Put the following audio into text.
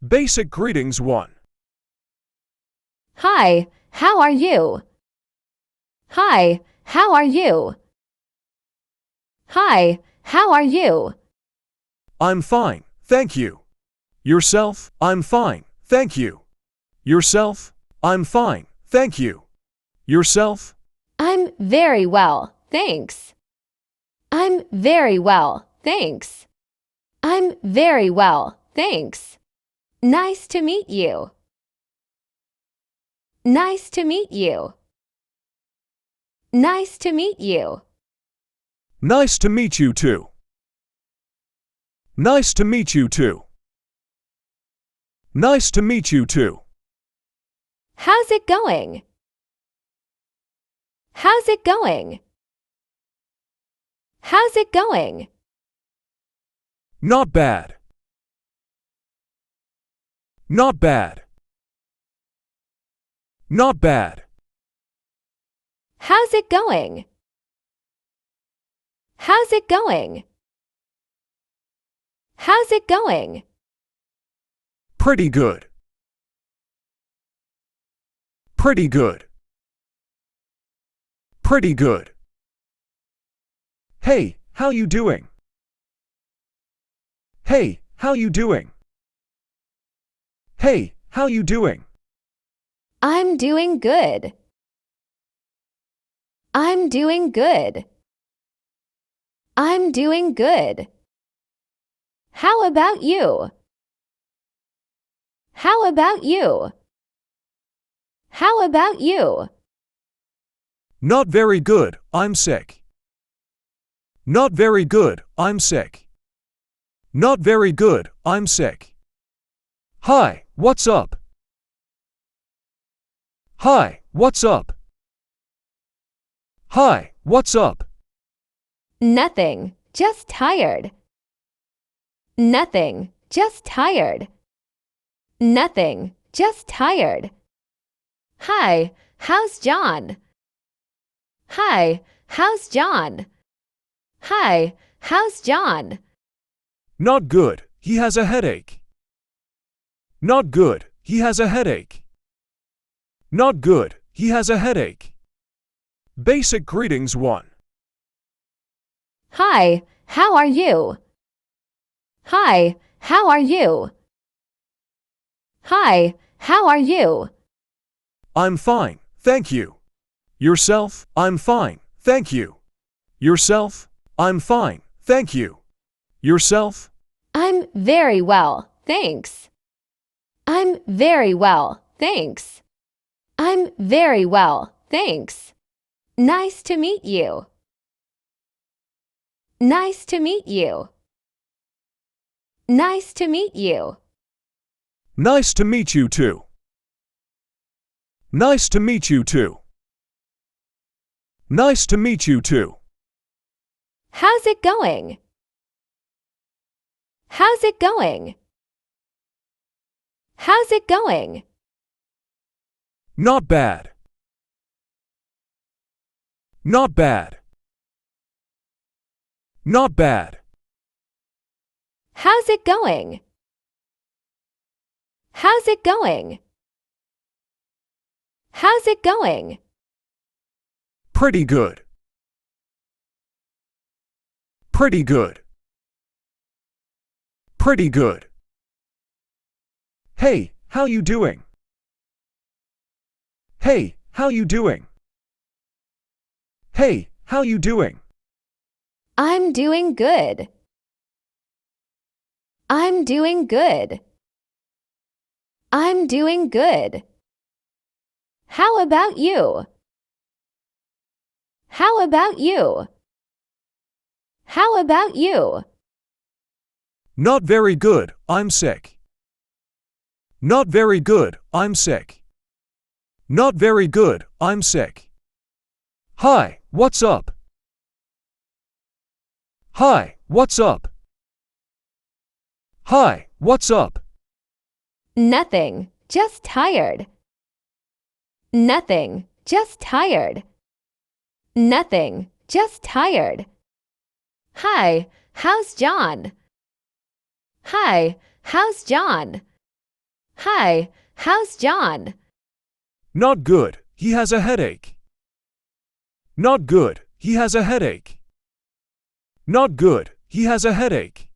Basic greetings 1. Hi, how are you? Hi, how are you? Hi, how are you? I'm fine, thank you. Yourself? I'm fine, thank you. Yourself? I'm fine, thank you. Yourself? I'm very well, thanks. I'm very well, thanks. I'm very well, thanks. Nice to meet you. Nice to meet you. Nice to meet you. Nice to meet you too. Nice to meet you too. Nice to meet you too. How's it going? How's it going? How's it going? Not bad. Not bad. Not bad. How's it going? How's it going? How's it going? Pretty good. Pretty good. Pretty good. Hey, how you doing? Hey, how you doing? Hey, how you doing? I'm doing good. I'm doing good. I'm doing good. How about you? How about you? How about you? Not very good, I'm sick. Not very good, I'm sick. Not very good, I'm sick. Hi, what's up? Hi, what's up? Hi, what's up? Nothing, just tired. Nothing, just tired. Nothing, just tired. Hi, how's John? Hi, how's John? Hi, how's John? Not good, he has a headache. Not good, he has a headache. Not good, he has a headache. Basic greetings 1. Hi, how are you? Hi, how are you? Hi, how are you? I'm fine, thank you. Yourself? I'm fine, thank you. Yourself? I'm fine, thank you. Yourself? I'm very well, thanks. I'm very well, thanks. I'm very well, thanks. Nice to meet you. Nice to meet you. Nice to meet you. Nice to meet you too. Nice to meet you too. Nice to meet you too. How's it going? How's it going? How's it going? Not bad. Not bad. Not bad. How's it going? How's it going? How's it going? Pretty good. Pretty good. Pretty good. Hey, how you doing? Hey, how you doing? Hey, how you doing? I'm doing good. I'm doing good. I'm doing good. How about you? How about you? How about you? Not very good, I'm sick. Not very good, I'm sick. Not very good, I'm sick. Hi, what's up? Hi, what's up? Hi, what's up? Nothing, just tired. Nothing, just tired. Nothing, just tired. Hi, how's John? Hi, how's John? Hi, how's John? Not good, he has a headache. Not good, he has a headache. Not good, he has a headache.